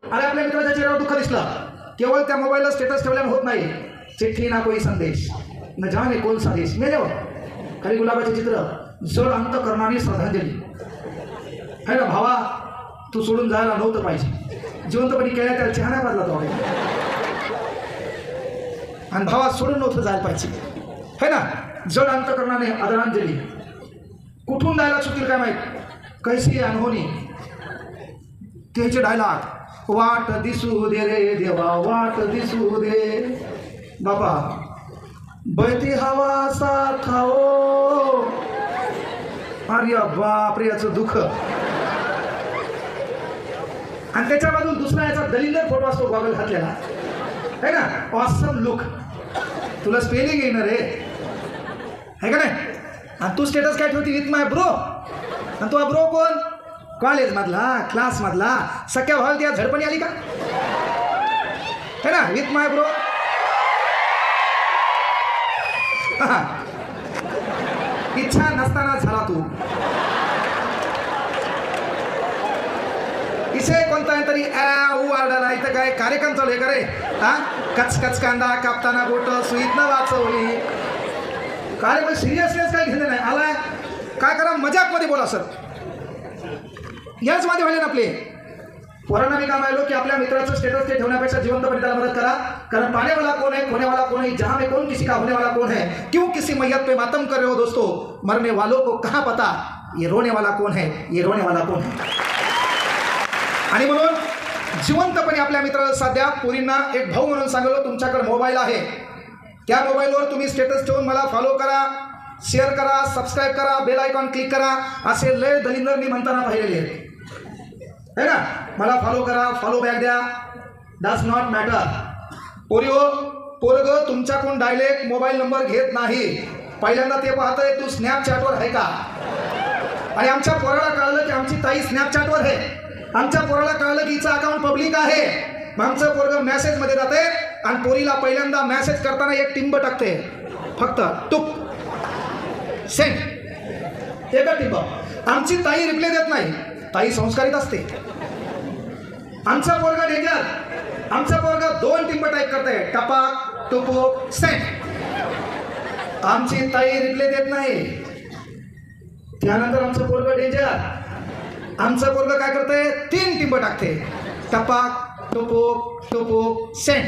अरे आपल्या मित्राच्या चेहऱ्यावर दुःख दिसलं, केवळ त्या मोबाईलला स्टेटस ठेवल्याने होत नाही. चिठ्ठी ना कोई संदेश न जाने कोण संदेश मेल्यावर खाली गुलाबाचे चित्र, जड अंतकरणाने श्रद्धांजली. है ना भावा, तू सोडून जायला नव्हतं पाहिजे. जिवंतपणी केल्या त्याला चेहरा बाजला तो आणि भावा सोडून नव्हतं जायला पाहिजे. है ना, जड अंतकरणाने आदरांजली. कुठून डायलॉग सुटतील काय माहित, कैसी अनहोनी. त्याचे डायलॉग, वाट दिसू दे रे देवा, वाट दिसू दे बाबा, बहती हवा साथ आओ. अरे बाप रे, याचं दुःख. आणि त्याच्या बाजूला दुसरा याचा दलिंदर फोटो असतो गॉगल घातलेला, है ना, ऑसम लुक. तुला स्पेलिंग येणार रे, है का नाही. आणि तू स्टेटस काय ठेवती, विथ माय ब्रो. आणि तू ब्रो कोण, कॉलेज मधला, क्लास मधला, सख्या भावाला त्या झडपणी आली का, है ना, विथ माय ब्रो. इच्छा नसताना झाला तू. इसे कोणता तरी आरडाला, इथं काय कार्यक्रम चालू आहे का रे. हा, कच कच कांदा कापताना बोट सुईत न वाचवली. कार्यक्रम सिरियसनेस काय घेतलं नाही. आलाय काय करा, मजाक मध्ये बोला सर, याच मध्ये व्हायला आपले. पोरांना मी काय माहिलो की आपल्या मित्राचं स्टेटस ते ठेवण्यापेक्षा जिवंतपणे त्याला मदत करा. कारण पाने वाला कौन है, खोने वाला कौन है, जहां में कौन किसी का होने वाला कौन है. क्यों किसी मैयत पे मातम कर रहे हो दोस्तों, मरने वालों को कहाँ पता ये रोने वाला कौन है, ये रोने वाला कौन है. आणि म्हणून जिवंतपणे आपल्या मित्राला साध्या पोरींना एक भाऊ म्हणून सांगलो, तुमच्याकडे मोबाईल आहे, त्या मोबाईलवर तुम्ही स्टेटस ठेवून मला फॉलो करा, शेअर करा, सबस्क्राईब करा, बेल आयकॉन क्लिक करा. असे लय दलिंदर मी म्हणताना पाहिलेले आहेत, है ना. मला फॉलो करा, फॉलो बॅक द्या, डज नॉट मॅटर. पोरिओ, पोरग तुमच्याकडून डायरेक्ट मोबाईल नंबर घेत नाही. पहिल्यांदा ते पाहतंय तू स्नॅपचॅटवर आहे का. आणि आमच्या पोराला कळलं की आमची ताई स्नॅपचॅटवर आहे, आमच्या पोराला कळलं की हिचं अकाउंट पब्लिक आहे. आमचं पोरग मेसेजमध्ये जाते आणि पोरीला पहिल्यांदा मेसेज करताना एक टिंब टाकते, फक्त टुक सेंड, एका टिंब. आमची ताई रिप्लाय देत नाही, ताई संस्कारित असते. आमचा पोरगा डेंजर, आमचा पोरगा 2 टिंब टाईप करते, टपाक टुपुक सेंड. आमची ताई रिप्लाय देत नाही. त्यानंतर आमचं पोरगा डेंजर, आमचं पोरगा काय करते, 3 टिंब टाकते, टपाक टुपुक टुपुक सेंड.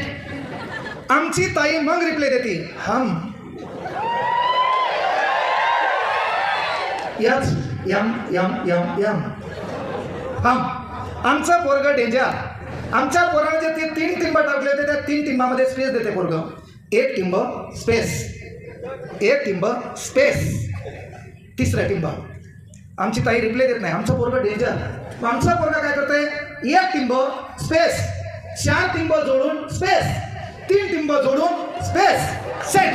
आमची ताई मग रिप्लाय देते, हम यस यम यम यम यम हम. आमचं पोरग डेंजर. आमच्या पोराने जे ते 3 टिंब टाकले होते त्या 3 टिंबामध्ये स्पेस देते पोरग. 1 टिंब स्पेस, 1 टिंब स्पेस, 3रं टिंब. आमची ताई रिप्लाय देत नाही, आमचं पोरग डेंजर. आमचा पोरगा काय करतंय, 1 टिंब स्पेस, 4 टिंब जोडून स्पेस, 3 टिंब जोडून स्पेस सेंड.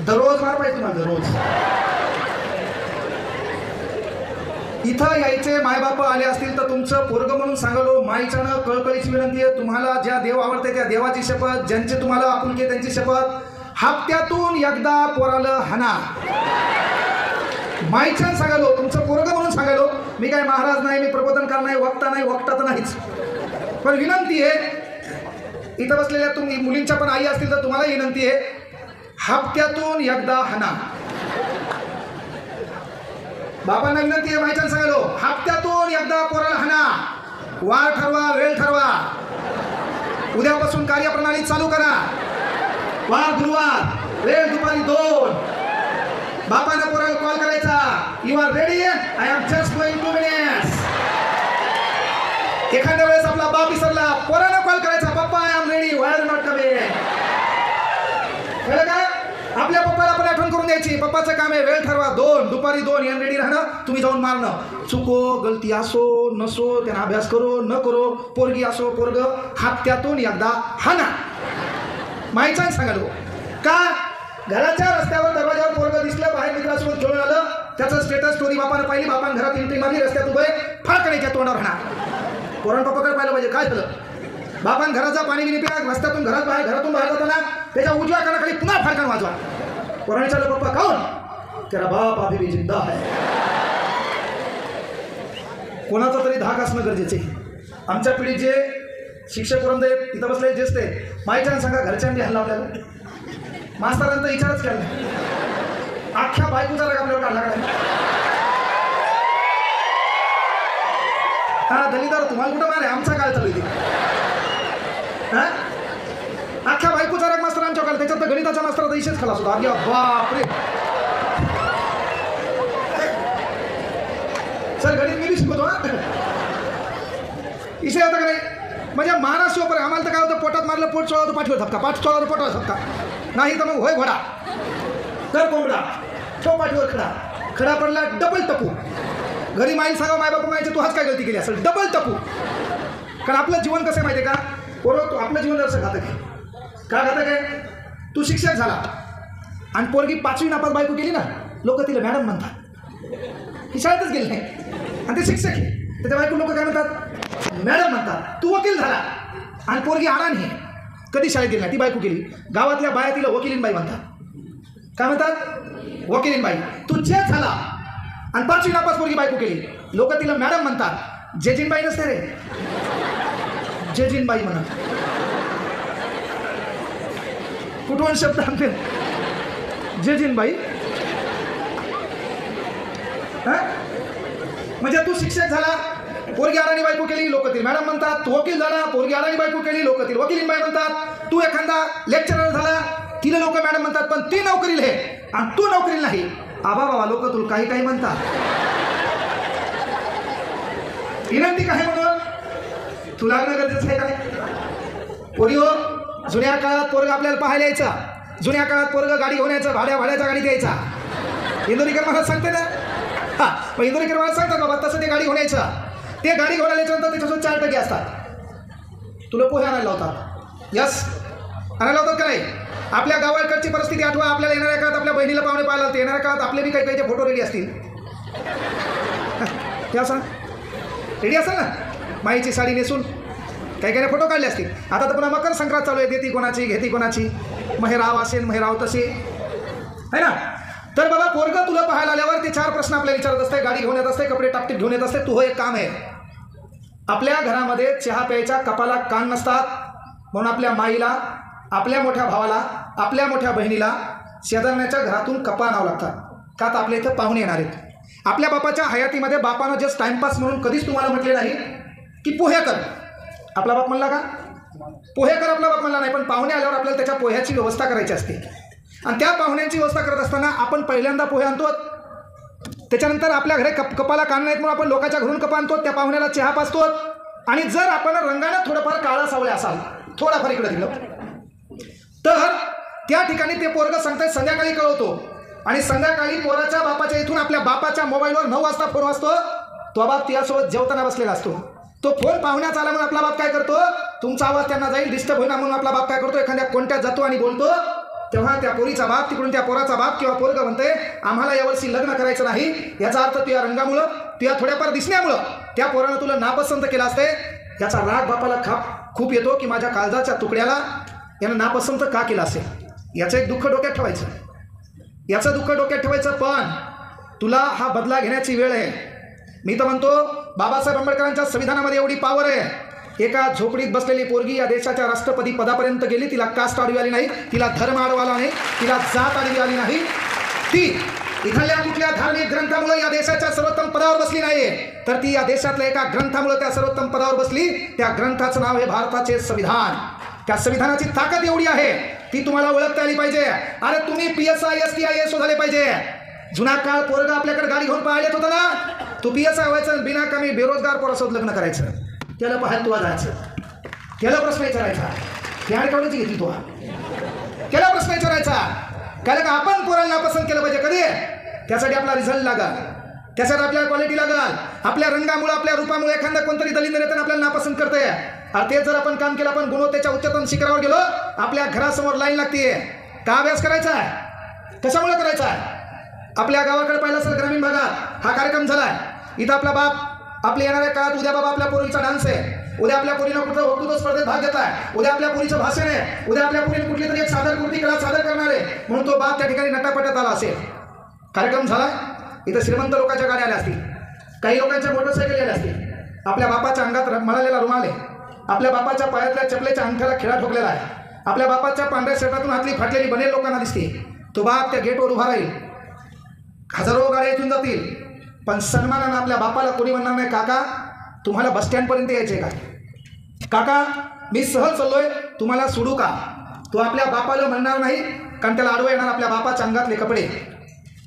दररोज मार पाहिजे तुम्हाला, दररोज. इथं यायचे मायबाप आले असतील तर तुमचं पोरग म्हणून सांगलो, माईच्यानं कळकळीची विनंती आहे, तुम्हाला ज्या देव आवडते त्या देवाची शपथ, ज्यांचे तुम्हाला आपुलकी त्यांची शपथ, हप्त्यातून एकदा पोराला हाना. माईच्यानं सांगालो, तुमचं पोरग म्हणून सांगालो. मी काय महाराज नाही, मी प्रबोधनकार नाही, वक्ता नाही, वक्ता तर नाहीच, पण विनंती आहे. इथं बसलेल्या तुम्ही मुलींच्या पण आई असतील तर तुम्हाला विनंती आहे, हप्त्यातून एकदा हाना. बाबांना विनंती आहे, माईच्यानं सांगालो, हप्त्यातून एकदा पोराला हाना. वार ठरवा, वेळ ठरवा. उद्यापासून कार्यप्रणाली चालू करा. वार गुरुवार, वेळ दुपारी 2. बापानं पोराला कॉल करायचा, you are ready, I am just going 2 minutes. एखाद्या वेळेस आपला बाप विसरला, पोरानं कॉल करायचा, पप्पा I am ready, why are not coming. कळलं का. आपल्या पप्पाला पण आठवण करून द्यायची, पप्पाचं काम आहे, वेळ ठरवा 2, दुपारी 2, यान रेडी राहणं, तुम्ही जाऊन मारणं. चुको गलती असो नसो, त्यांना अभ्यास करो न करो, पोरगी असो पोरग, हप्त्यातून एकदा हाना. माईच्यानं सांगालो का, घराच्या रस्त्यावर दरवाजावर पोरग दिसलं, बाहेर मित्रासोबत खेळून आलं, त्याचं स्टेटस स्टोरी बापानं पाहिली, बापान घरात एंट्री मारली, रस्त्यात उभे फाळकण्याच्या तोंडावर हाना. पोरान पप्पाकडे पाहिलं पाहिजे काय झालं. बापान घराचा पाणी बिनी पिला, रस्त्यातून घरातून बाहेर जाताना त्याच्या उजव्या कानाखाली पुन्हा फाळकण वाजवा. पोराने विचारलं, पप्पा कौन. तेरा बाप अभी भी जिंदा है. कोणाचा तरी धाक असणं गरजेचं आहे. आमच्या पिढीत जे शिक्षक वृंद आहेत, इथं बसले ज्येष्ठ आहेत, माहिती सांगा घरच्यांनी हल्ला आपल्याला, मास्तरांचा विचारच केला नाही, अख्ख्या बायकोचा राग आपल्यावर काढला काय? हा दलितार तुम्हाला कुठं मारे, आमचा काळ चालू आहे. हा अख्ख्या बायकोचा राग मास्तर आमच्या काळ, त्याच्यात गणिताचा मास्तराचा इशेच खलास होता. अरे बापरे सर, गणित मी शिकवतो हा इशे होता का नाही. म्हणजे महाराष्ट्र शोपर आम्हाला तर काय होतं, पोटात मारलं पोट चोळा होतं, पाठीवर धपका, पाठ चोळा होतं पोटावर धपका, नाही तर मग होय घोडा तर कोंबडा, ठेव पाठीवर खडा, खडा पडला डबल टपू. घरी माईल सांगा माय बापू माहिती तू हाच काय गलती केली असेल, डबल टपू. कारण आपलं जीवन कसं आहे माहिती आहे का, बरोबर तू आपलं जीवन जसं घातक आहे. का घातक आहे, तू शिक्षक झाला आणि पोरगी 5वी नापास बायको केली ना, लोक तिला मॅडम म्हणतात, ही शाळेतच गेली नाही आणि ते शिक्षक आहे, त्याच्या बायको लोक काय म्हणतात, मॅडम म्हणतात. तू वकील झाला आणि पोरगी अडाणी आहे, कधी शाळेत गेली नाही, ती बायको केली, गावातल्या बाया तिला वकिलीनबाई म्हणतात. काय म्हणतात, वकिलीनबाई. तू जज झाला आणि 5वी नापास पोरगी बायको केली, लोक तिला मॅडम म्हणतात. जेजीनबाई नसते रे, जेजीनबाई म्हणत. कुठून शब्द आणते जेजीनबाई. म्हणजे तू शिक्षक झाला, पोरगी अडाणी बायको केली, लोक तिला मॅडम म्हणतात. तू वकील झाला, पोरगी अडाणी बायको केली, लोक तिला वकिलीनबाई म्हणतात. तू एखादा लेक्चरर झाला, तिला लोक मॅडम म्हणतात, पण ती नोकरीला आहे आणि तू नोकरीला नाही, आबा बाबा लोक तुला काही काही म्हणतात. विनंती काय म्हणून तू लागणं गरजेचं आहे काय. पोरी हो, जुन्या काळात पोरग आपल्याला पाहायला यायचा, जुन्या काळात पोरग गाडी घेऊन यायचं, भाड्याचा गाडी द्यायचा. इंदोरीकर मला सांगते ना, हा मग इंदोरीकर मला सांगतात बाबा तसं ते गाडी घेऊन यायचं. ते गाडी घेऊन आल्याच्यानंतर त्याच्यासोबत 4 टक्के असतात, तुला पोहे आणायला लावतात. यस, आणायला लावतात का नाही. आपल्या गावाकडची परिस्थिती आठवा, आपल्याला येणाऱ्या काळात आपल्या बहिणीला पाहुणे पाहायला लागते, येणाऱ्या काळात आपले बी काही काही फोटो रेडी असतील. ते असं रेडी असेल ना, माईची साडी नेसून काही काही फोटो काढले असतील. आता तर पुन्हा मकर संक्रांत चालू आहे, देती कोणाची घेती कोणाची, महेराव असेल महेराव तसे है ना. तर बाबा पोरग तुला पाहायला आल्यावर ते 4 प्रश्न आपल्याला विचारत असते, गाडी घेऊन येत असते, कपडे टापटीप घेऊन येत असते. तू एक काम आहे, आपल्या घरामध्ये चहा प्यायच्या कपाला कान नसतात, म्हणून आपल्या माईला, आपल्या मोठ्या भावाला, आपल्या मोठ्या बहिणीला शेजारण्याच्या घरातून कपा आणावं लागतात. का तर आपल्या इथं पाहुणे येणार आहेत. आपल्या बापाच्या हयातीमध्ये बापानं जस्ट टाइमपास म्हणून कधीच तुम्हाला म्हटले नाही की पोहे कर. आपला बाप म्हणला का पोहे कर, आपला बाप म्हणला नाही. पण पाहुणे आल्यावर आपल्याला त्याच्या पोह्याची व्यवस्था करायची असते आणि त्या पाहुण्यांची व्यवस्था करत असताना आपण पहिल्यांदा पोहे आणतो, त्याच्यानंतर आपल्या घरी कपाला कान नाहीत म्हणून आपण लोकांच्या घरून कपा आणतो, त्या पाहुण्याला चहा पाजतो. आणि जर आपण रंगाने थोडंफार काळा सावळे असाल, थोडाफार इकडे दिलं, तर त्या ठिकाणी ते पोरगं सांगतात संध्याकाळी कळवतो. आणि संध्याकाळी पोराच्या बापाच्या इथून आपल्या बापाच्या मोबाईलवर 9 वाजता फोन वाजतो. तो बाप तिच्यासोबत जेवताना बसलेला असतो. तो फोन पाहुण्याचा आला म्हणून आपला बाप काय करतो, तुमचा आवाज त्यांना जाईल, डिस्टर्ब होईना म्हणून आपला बाप काय करतो, एखाद्या कोणत्यात जातो आणि बोलतो. तेव्हा त्या पोरीचा बाप तिकडून त्या पोराचा बाप किंवा पोरगा म्हणते आम्हाला यावर्षी लग्न करायचं नाही. याचा अर्थ तुझ्या रंगामुळं, तुझ्या थोड्याफार दिसण्यामुळं त्या पोरानं तुला नापसंत केला असते. याचा राग बापाला खूप येतो की माझ्या काळजाच्या तुकड्याला यानं नापसंत का केला असेल. याचं एक दुःख डोक्यात ठेवायचं, याचं दुःख डोक्यात ठेवायचं. पण तुला हा बदला घेण्याची वेळ आहे. मी तर म्हणतो बाबासाहेब आंबेडकरांच्या संविधानामध्ये एवढी पॉवर आहे. एका झोपडीत बसलेली पोरगी या देशाच्या राष्ट्रपती पदापर्यंत गेली, तिला कास्ट आडवी आली नाही, तिला धर्म आडवा नाही, तिला जात आडवी आली नाही. ती इथल्या कुठल्या धार्मिक ग्रंथामुळे या देशाच्या सर्वोत्तम पदावर बसली नाही, तर ती या देशातल्या एका ग्रंथामुळे त्या सर्वोत्तम पदावर बसली. त्या ग्रंथाचं नाव आहे भारताचे संविधान. त्या संविधानाची ताकद एवढी आहे, ती तुम्हाला ओळखता आली पाहिजे. अरे तुम्ही PSI STI शोधाले पाहिजे. जुना काळ पोरगा आपल्याकडे गाडी घेऊन पाहायला येत होता ना, तू PSI व्हायचं, बिना कमी बेरोजगार पोरासोबत लग्न करायचं, त्याला पाहायला तुला जायचं, त्याला प्रश्न विचारायचा, त्या आठवड्याची घेतली तू, त्याला प्रश्न विचारायचा. काय का आपण पोराला नापसंत केलं पाहिजे कधी, त्यासाठी आपला रिझल्ट लागल, त्यासाठी आपल्याला क्वालिटी लागल. आपल्या रंगामुळे, आपल्या रूपामुळे एखादा कोणतरी दलिंद्र येतं आपल्याला नापसंत करते. तेच जर आपण काम केलं, आपण गुणवत्तेच्या उच्चतम शिखरावर गेलो, आपल्या घरासमोर लाईन लागते. का अभ्यास करायचा आहे, कशामुळे करायचा आहे. आपल्या गावाकडे पाहिलं असेल ग्रामीण भागात हा कार्यक्रम झालाय. इथं आपला बाप आपल्या येणाऱ्या काळात उद्या बाबा आपल्या पोरीचा डान्स आहे, उद्या आपल्या पोरीनं कुठं वक्तृत्व स्पर्धेत भाग घेत आहे, उद्या आपल्या पोरीचं भाषण आहे, उद्या आपल्या पोरीने कुठली तरी एक सादर कृती कला सादर करणार आहे, म्हणून तो बाप त्या ठिकाणी नटापटात आला असेल. कार्यक्रम झाला, इथं श्रीमंत लोकांच्या गाड्या आल्या असतील, काही लोकांच्या मोटरसायकल गेल्या असतील, आपल्या बापाच्या अंगात मळालेला रुमाल आहे, आपल्या बापाच्या पायातल्या चपलेच्या अंगठ्याला खिळा ठोकलेला आहे, आपल्या बापाच्या पांढऱ्या शर्टातून हातली फाटलेली बनेल लोकांना दिसते. तो बाप त्या गेटवर उभा राहील, हजारो गाड्या इथून जातील, पण सन्मानानं आपल्या बापाला कोणी म्हणणार नाही, काका तुम्हाला बस स्टँडपर्यंत यायचे का, काका मी सहज चाललोय तुम्हाला सोडू का. तो आपल्या बापाला म्हणणार नाही, कारण त्याला आडवं येणार आपल्या बापाच्या अंगातले कपडे.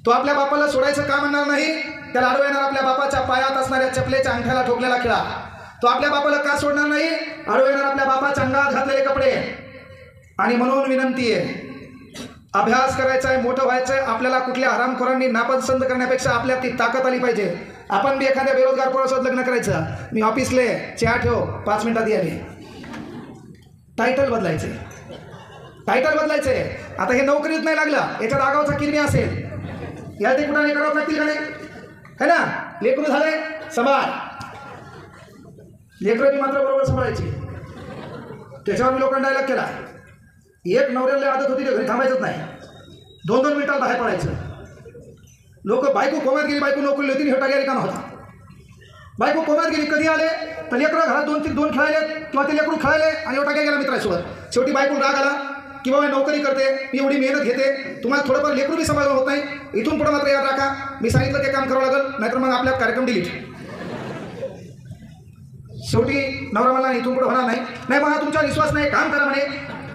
तो आपल्या बापाला सोडायचं का म्हणणार नाही, त्याला आडवं येणार आपल्या बापाच्या पायात असणाऱ्या चपलेच्या अंगठ्याला ठोकलेला खिळा. तो आपल्या बापाला का सोडणार नाही, आडवं येणार आपल्या बापाच्या अंगात घातलेले कपडे. आणि म्हणून विनंती आहे, अभ्यास करायचा आहे, मोठं व्हायचं आहे. आपल्याला कुठल्या हरामखोरांनी नापसंत करण्यापेक्षा आपल्यात ती ताकद आली पाहिजे. आपण बी एखाद्या बेरोजगार पोरासोबत लग्न करायचं, मी ऑफिसले चहा ठेव 5 मिनिटात याने, टायटल बदलायचे, टायटल बदलायचे. आता हे नोकरीत नाही लागलं, याच्यात आगावचा किरमी असेल, याला ते कुठं करावं लागतील का नाही, है ना. लेकरू झाले सांभाळ, लेकरं बी मात्र बरोबर सांभाळायची. त्याच्यावर मी लोकांना डायलॉग केला, एक नवऱ्याला आदत होती घरी थांबायचंच नाही, 2-2 मिनिटात बाहेर पडायचं. लोक बायको कोमात गेली, बायको नोकरी होती, हेटा गेली काम होता. बायको कोमात गेली, कधी आले तर लेकरं घरात 2 खेळायले किंवा ते लेकरू खेळायले आणि ओटा काय गेला मित्रासोबत. शेवटी बायको राग आला की बाबा नोकरी करते, मी एवढी मेहनत घेते, तुम्हाला थोडंफार लेकरू बी सांभाळणं होत नाही, इथून पुढे मात्र याद राखा, मी सांगितलं ते काम करावं लागेल, नाहीतर मग आपल्या कार्यक्रम डिलीट. शेवटी नवरा मला इथून पुढे होणार नाही, नाही मला तुमच्यावर विश्वास नाही, काम करा म्हणे.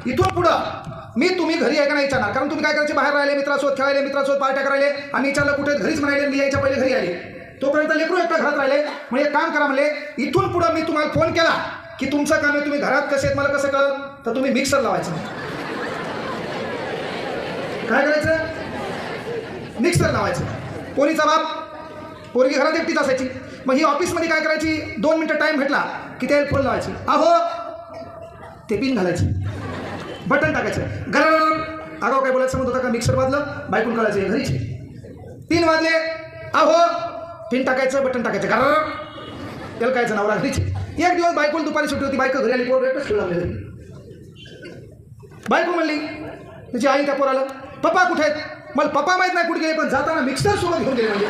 इथून पुढं मी तुम्ही घरी आहे का नाही विचारणार, कारण तुम्ही काय करायचे, बाहेर राहिले, मित्रासोबत खेळायले, मित्रासोबत पार्ट्या करायले, आणि विचारलं कुठे, घरीच म्हणाले, मी यायच्या पहिले घरी आले. तोपर्यंत लेकरू एकटा घरात राहिले. म्हणजे काम करा म्हणले, इथून पुढं मी तुम्हाला फोन केला की तुमचं काम आहे, तुम्ही घरात कसे आहेत मला कसं कळलं, तर तुम्ही मिक्सर लावायचं. काय करायचं, मिक्सर लावायचं. पोरीचा बाप, पोरगी घरात एकटीच असायची, मग ही ऑफिसमध्ये काय करायची, 2 मिनिटं टाईम भेटला की ते फोन लावायची, अहो ते पिन घालायची, बटन टाकायचं, गरम. अगाव काय बोलायचं म्हणत होता का, मिक्सर वाजलं, बायकून कळायचे घरीचे. 3 वाजले, अहो पिन टाकायचं, बटन टाकायचं, गरम. त्याला कायचं नवरा घरीचे. एक दिवस बायकोला दुपारी सुट्टी होती, बायको घरी आली, पोर एकच खेळू लागले घरी. बायको म्हणली तुझी आई त्या पोराला, पप्पा कुठे आहेत, मला पप्पा माहीत नाही कुठे गेले, पण जाताना मिक्सर सोबत घेऊन गेले. म्हणजे